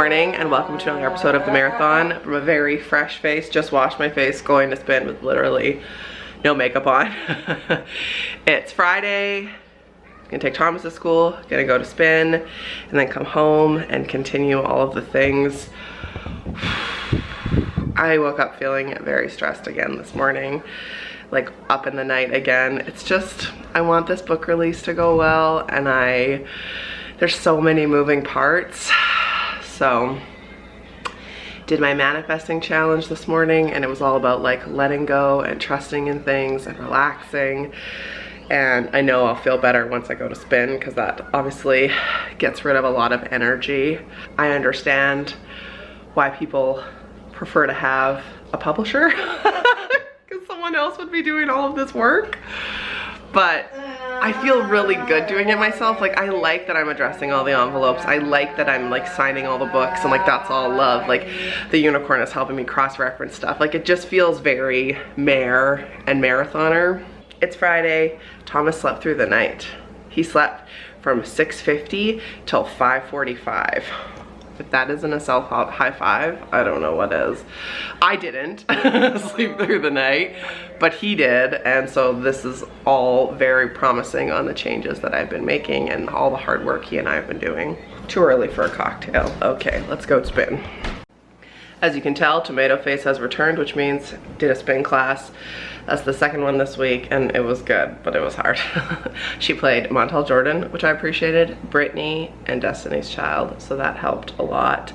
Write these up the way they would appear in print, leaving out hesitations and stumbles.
morning and welcome to another episode of The Marathon from a very fresh face. Just washed my face going to spin with literally no makeup on. It's Friday. I'm gonna take Thomas to school, gonna go to spin, and then come home and continue all of the things. I woke up feeling very stressed again this morning, like up in the night again. It's just, I want this book release to go well, and there's so many moving parts. So did my manifesting challenge this morning, and it was all about like letting go and trusting in things and relaxing. And I know I'll feel better once I go to spin, because that obviously gets rid of a lot of energy. I understand why people prefer to have a publisher, because someone else would be doing all of this work. But I feel really good doing it myself. Like, I like that I'm addressing all the envelopes. I like that I'm like signing all the books, and like that's all love. Like the unicorn is helping me cross-reference stuff. Like it just feels very mare and marathoner. It's Friday. Thomas slept through the night. He slept from 6:50 till 5:45. If that isn't a self high five, I don't know what is. I didn't sleep through the night, but he did, and so this is all very promising on the changes that I've been making and all the hard work he and I have been doing. Too early for a cocktail. Okay, let's go spin. As you can tell, Tomato Face has returned, which means did a spin class. That's the second one this week, and it was good, but it was hard. She played Montel Jordan, which I appreciated, Brittany, and Destiny's Child, so that helped a lot.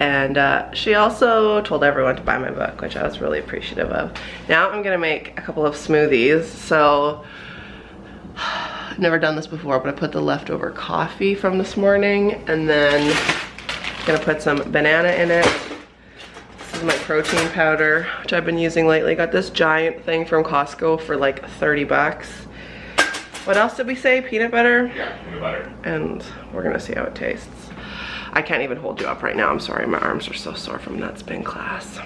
And she also told everyone to buy my book, which I was really appreciative of. Now I'm gonna make a couple of smoothies. So, I've never done this before, but I put the leftover coffee from this morning, and then I'm gonna put some banana in it. This is my protein powder, which I've been using lately. Got this giant thing from Costco for like 30 bucks. What else did we say? Peanut butter? Yeah, peanut butter. And we're gonna see how it tastes. I can't even hold you up right now. I'm sorry, my arms are so sore from that spin class.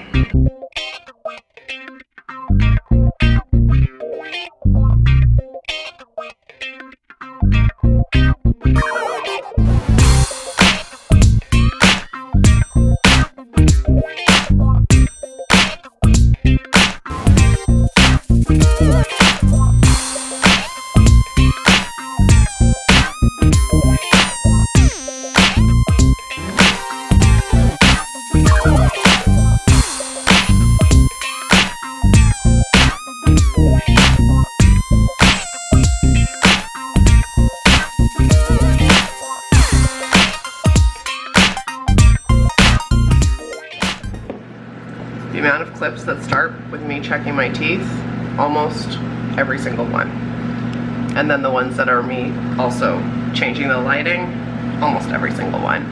The amount of clips that start with me checking my teeth, almost every single one. And then the ones that are me also changing the lighting, almost every single one.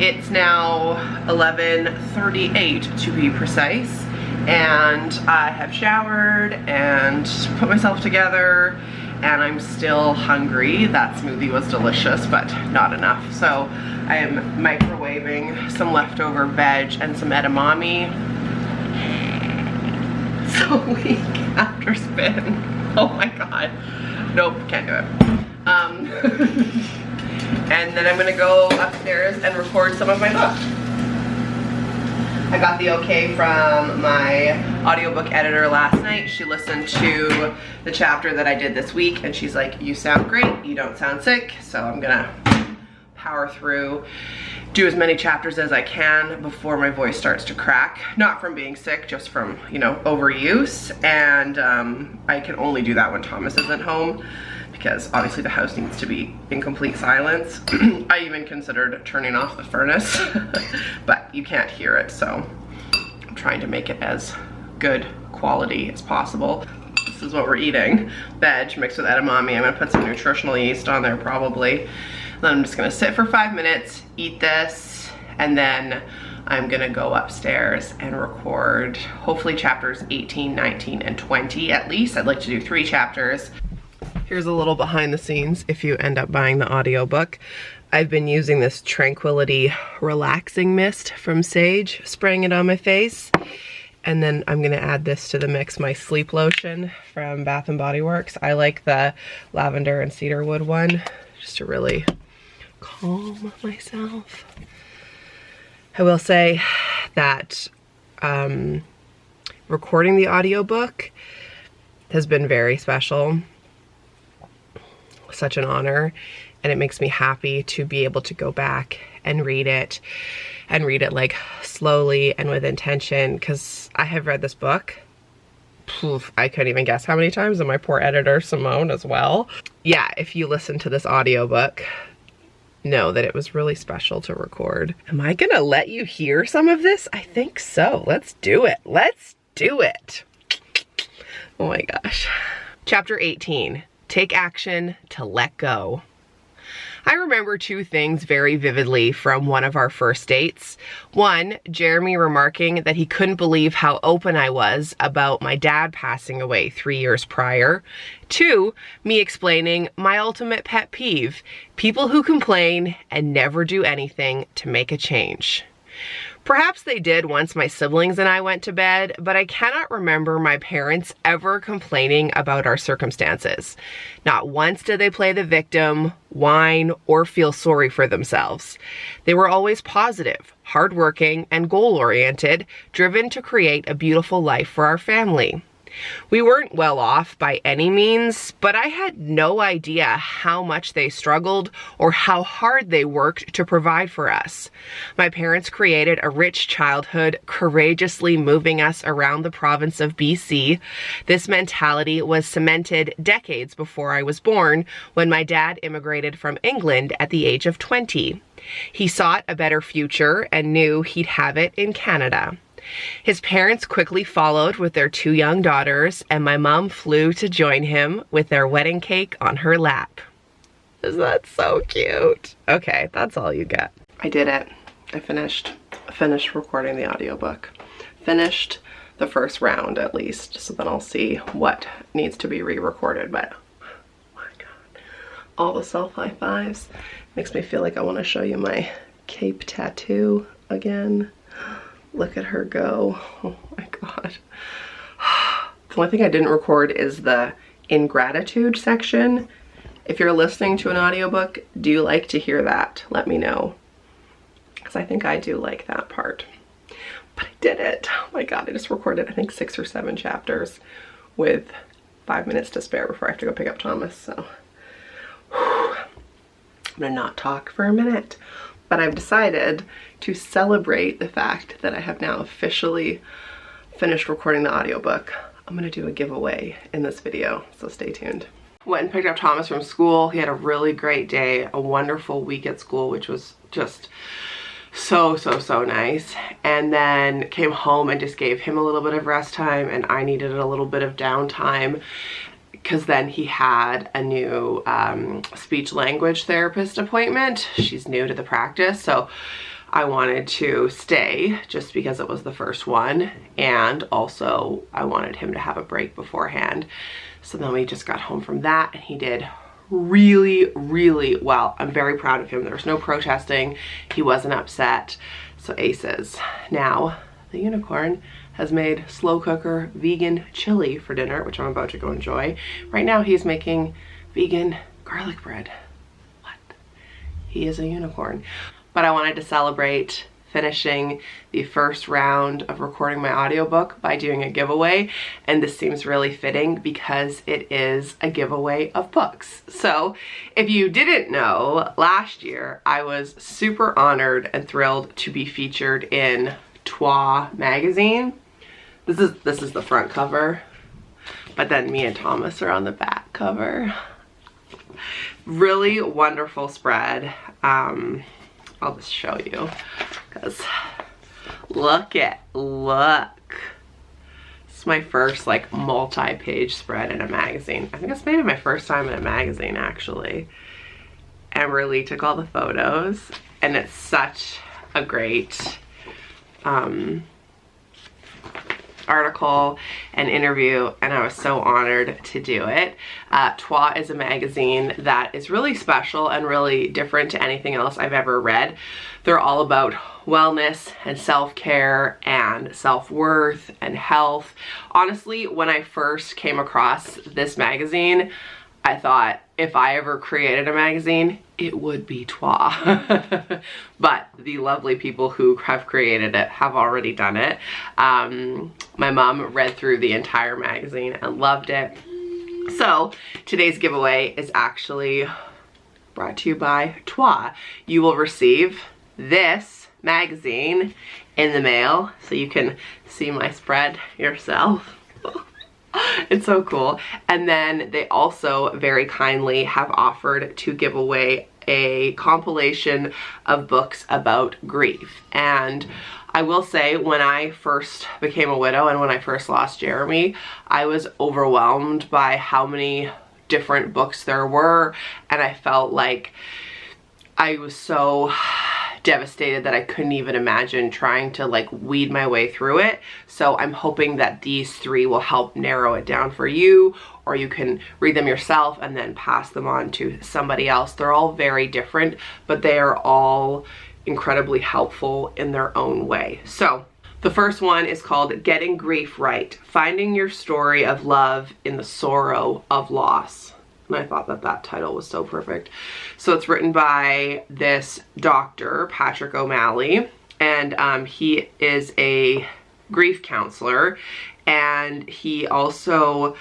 It's now 11:38 to be precise, and I have showered and put myself together, and I'm still hungry. That smoothie was delicious, but not enough. So I am microwaving some leftover veg and some edamame. So weak after spin. Oh my god. Nope, can't do it. And then I'm gonna go upstairs and record some of my book. I got the okay from my audiobook editor last night. She listened to the chapter that I did this week, and she's like, you sound great, you don't sound sick. So I'm gonna power through, do as many chapters as I can before my voice starts to crack. Not from being sick, just from, you know, overuse. And I can only do that when Thomas isn't home, because obviously the house needs to be in complete silence. I even considered turning off the furnace, but you can't hear it, so I'm trying to make it as good quality as possible. This is what we're eating. Veg mixed with edamame. I'm gonna put some nutritional yeast on there probably. Then I'm just gonna sit for 5 minutes, eat this, and then I'm gonna go upstairs and record hopefully chapters 18, 19, and 20 at least. I'd like to do 3 chapters. Here's a little behind the scenes if you end up buying the audiobook. I've been using this Tranquility Relaxing Mist from Sage, spraying it on my face. And then I'm gonna add this to the mix, my sleep lotion from Bath & Body Works. I like the lavender and cedarwood one, just to really calm myself. I will say that recording the audiobook has been very special. Such an honor, and it makes me happy to be able to go back and read it like slowly and with intention, because I have read this book, I couldn't even guess how many times, and my poor editor Simone as well. Yeah, if you listen to this audiobook, know that it was really special to record. Am I gonna let you hear some of this? I think so. Let's do it. Let's do it. Oh my gosh. Chapter 18, Take Action to Let Go. I remember two things very vividly from one of our first dates. One, Jeremy remarking that he couldn't believe how open I was about my dad passing away 3 years prior. Two, me explaining my ultimate pet peeve, people who complain and never do anything to make a change. Perhaps they did once my siblings and I went to bed, but I cannot remember my parents ever complaining about our circumstances. Not once did they play the victim, whine, or feel sorry for themselves. They were always positive, hardworking, and goal-oriented, driven to create a beautiful life for our family. We weren't well off by any means, but I had no idea how much they struggled or how hard they worked to provide for us. My parents created a rich childhood, courageously moving us around the province of BC. This mentality was cemented decades before I was born, when my dad immigrated from England at the age of 20. He sought a better future and knew he'd have it in Canada. His parents quickly followed with their 2 young daughters, and my mom flew to join him with their wedding cake on her lap. Isn't that so cute? Okay, that's all you get. I did it. I finished recording the audiobook. Finished the first round at least, so then I'll see what needs to be re-recorded, but oh my god. All the self-high fives. Makes me feel like I want to show you my cape tattoo again. Look at her go. Oh my god. The only thing I didn't record is the ingratitude section. If you're listening to an audiobook, do you like to hear that? Let me know. Because I think I do like that part. But I did it. Oh my god, I just recorded I think 6 or 7 chapters with 5 minutes to spare before I have to go pick up Thomas. So I'm gonna not talk for a minute. But I've decided to celebrate the fact that I have now officially finished recording the audiobook. I'm gonna do a giveaway in this video, so stay tuned. Went and picked up Thomas from school. He had a really great day, a wonderful week at school, which was just so nice. And then came home and just gave him a little bit of rest time, and I needed a little bit of downtime, because then he had a new speech language therapist appointment. She's new to the practice, so I wanted to stay just because it was the first one, and also I wanted him to have a break beforehand. So then we just got home from that, and he did really well. I'm very proud of him. There was no protesting. He wasn't upset. So aces. Now the unicorn has made slow cooker vegan chili for dinner, which I'm about to go enjoy. Right now he's making vegan garlic bread. What? He is a unicorn. But I wanted to celebrate finishing the first round of recording my audiobook by doing a giveaway, and this seems really fitting because it is a giveaway of books. So if you didn't know, last year I was super honored and thrilled to be featured in TOI Magazine. This is the front cover, but then me and Thomas are on the back cover. Really wonderful spread. I'll just show you, because look. It's my first like multi-page spread in a magazine. I think it's maybe my first time in a magazine actually. Amberly took all the photos, and it's such a great article and interview, and I was so honored to do it. TOI is a magazine that is really special and really different to anything else I've ever read. They're all about wellness and self-care and self-worth and health. Honestly, when I first came across this magazine, I thought, if I ever created a magazine, it would be TOI. But the lovely people who have created it have already done it. My mom read through the entire magazine and loved it. So today's giveaway is actually brought to you by TOI. You will receive this magazine in the mail, so you can see my spread yourself. It's so cool. And then they also very kindly have offered to give away a compilation of books about grief. And I will say, when I first became a widow and when I first lost Jeremy, I was overwhelmed by how many different books there were, and I felt like I was so devastated that I couldn't even imagine trying to like weed my way through it. So I'm hoping that these 3 will help narrow it down for you, or you can read them yourself and then pass them on to somebody else. They're all very different, but they are all incredibly helpful in their own way. So the first one is called Getting Grief Right, Finding Your Story of Love in the Sorrow of Loss. And I thought that that title was so perfect. So it's written by this doctor, Patrick O'Malley, and he is a grief counselor, and he also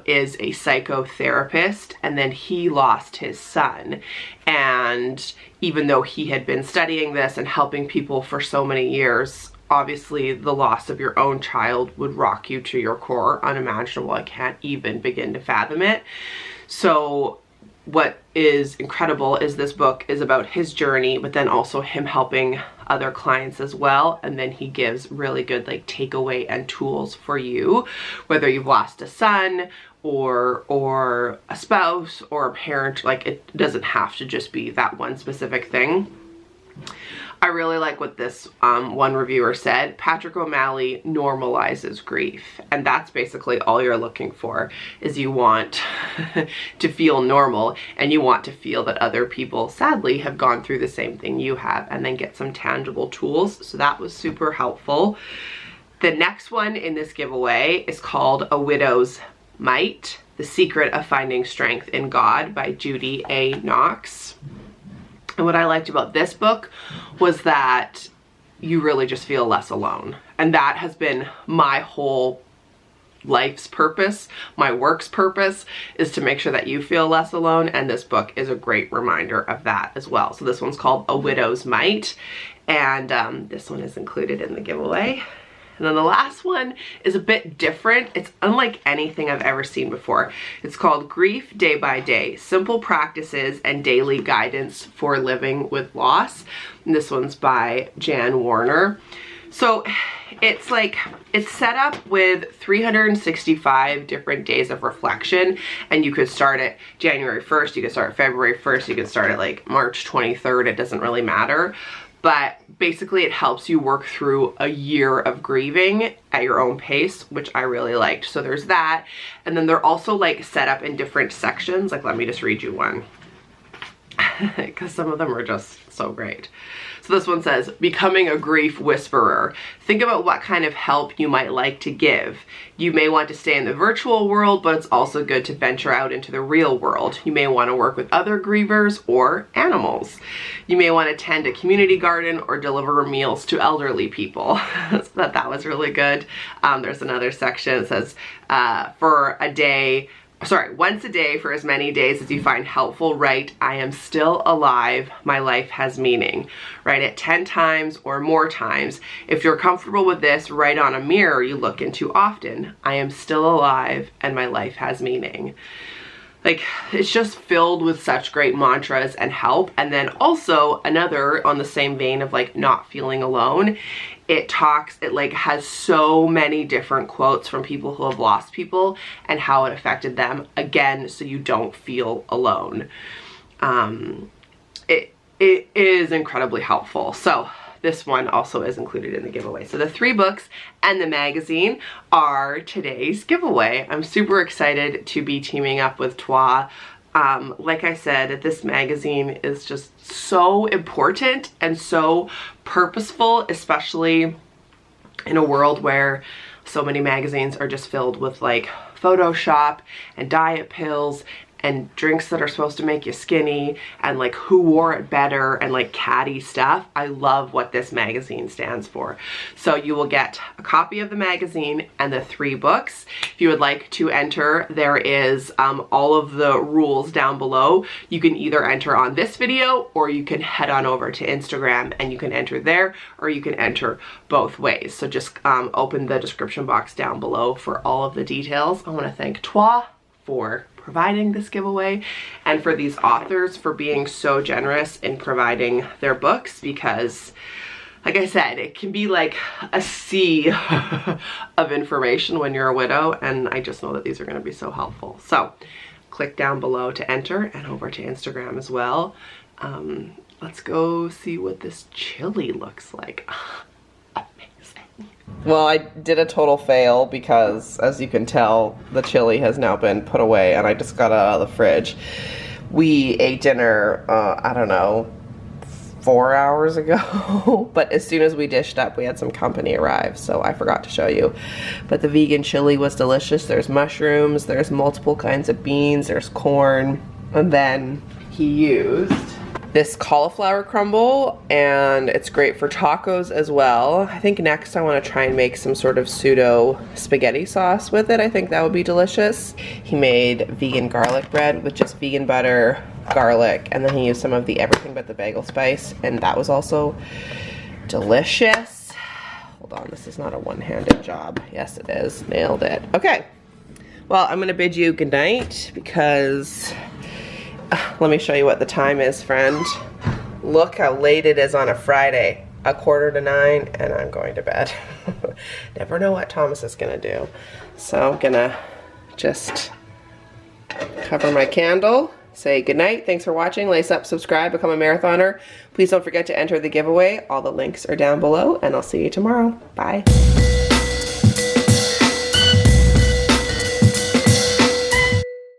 is a psychotherapist, and then he lost his son. And even though he had been studying this and helping people for so many years, obviously the loss of your own child would rock you to your core, unimaginable. I can't even begin to fathom it. So what is incredible is this book is about his journey, but then also him helping other clients as well. And then he gives really good like takeaway and tools for you, whether you've lost a son or a spouse or a parent. Like, it doesn't have to just be that one specific thing. I really like what this one reviewer said. Patrick O'Malley normalizes grief, and that's basically all you're looking for, is you want to feel normal, and you want to feel that other people sadly have gone through the same thing you have, and then get some tangible tools. So that was super helpful. The next one in this giveaway is called A Widow's Might, The Secret of Finding Strength in God by Judy A. Knox. And what I liked about this book was that you really just feel less alone. And that has been my whole life's purpose, my work's purpose, is to make sure that you feel less alone. And this book is a great reminder of that as well. So this one's called A Widow's Might. And this one is included in the giveaway. And then the last one is a bit different. It's unlike anything I've ever seen before. It's called Grief Day by Day, Simple Practices and Daily Guidance for Living with Loss. And this one's by Jan Warner. So it's like, it's set up with 365 different days of reflection, and you could start at January 1st, you could start February 1st, you could start at like March 23rd, it doesn't really matter. But basically it helps you work through a year of grieving at your own pace, which I really liked. So there's that. And then they're also like set up in different sections. Like, let me just read you one, because some of them are just so great. So this one says, Becoming a Grief Whisperer. Think about what kind of help you might like to give. You may want to stay in the virtual world, but it's also good to venture out into the real world. You may want to work with other grievers or animals. You may want to tend a community garden or deliver meals to elderly people. So that was really good. There's another section that says, once a day for as many days as you find helpful, write, I am still alive, my life has meaning. Write it 10 times or more times. If you're comfortable with this, write on a mirror you look into often, I am still alive and my life has meaning. Like, it's just filled with such great mantras and help. And then also another on the same vein of like not feeling alone. It like has so many different quotes from people who have lost people and how it affected them, again, so you don't feel alone. It is incredibly helpful. So this one also is included in the giveaway. So the 3 books and the magazine are today's giveaway. I'm super excited to be teaming up with TOI. Like I said, this magazine is just so important and so purposeful, especially in a world where so many magazines are just filled with like Photoshop and diet pills and drinks that are supposed to make you skinny and like who wore it better and like catty stuff. I love what this magazine stands for. So you will get a copy of the magazine and the 3 books. If you would like to enter, there is all of the rules down below. You can either enter on this video or you can head on over to Instagram and you can enter there, or you can enter both ways. So just open the description box down below for all of the details. I want to thank TOI for providing this giveaway and for these authors for being so generous in providing their books, because like I said, it can be like a sea of information when you're a widow, and I just know that these are going to be so helpful. So click down below to enter and over to Instagram as well. Let's go see what this chili looks like. Well, I did a total fail because, as you can tell, the chili has now been put away and I just got it out of the fridge. We ate dinner, I don't know, 4 hours ago, but as soon as we dished up, we had some company arrive, so I forgot to show you. But the vegan chili was delicious. There's mushrooms, there's multiple kinds of beans, there's corn, and then he used this cauliflower crumble, and it's great for tacos as well. I think next I want to try and make some sort of pseudo spaghetti sauce with it. I think that would be delicious. He made vegan garlic bread with just vegan butter, garlic, and then he used some of the everything but the bagel spice, and that was also delicious. Hold on, this is not a one-handed job. Yes, it is. Nailed it. Okay. Well, I'm going to bid you good night because let me show you what the time is, friend. Look how late it is on a Friday. 8:45, and I'm going to bed. Never know what Thomas is gonna do. So I'm gonna just cover my candle, say goodnight, thanks for watching, lace up, subscribe, become a marathoner. Please don't forget to enter the giveaway. All the links are down below, and I'll see you tomorrow. Bye.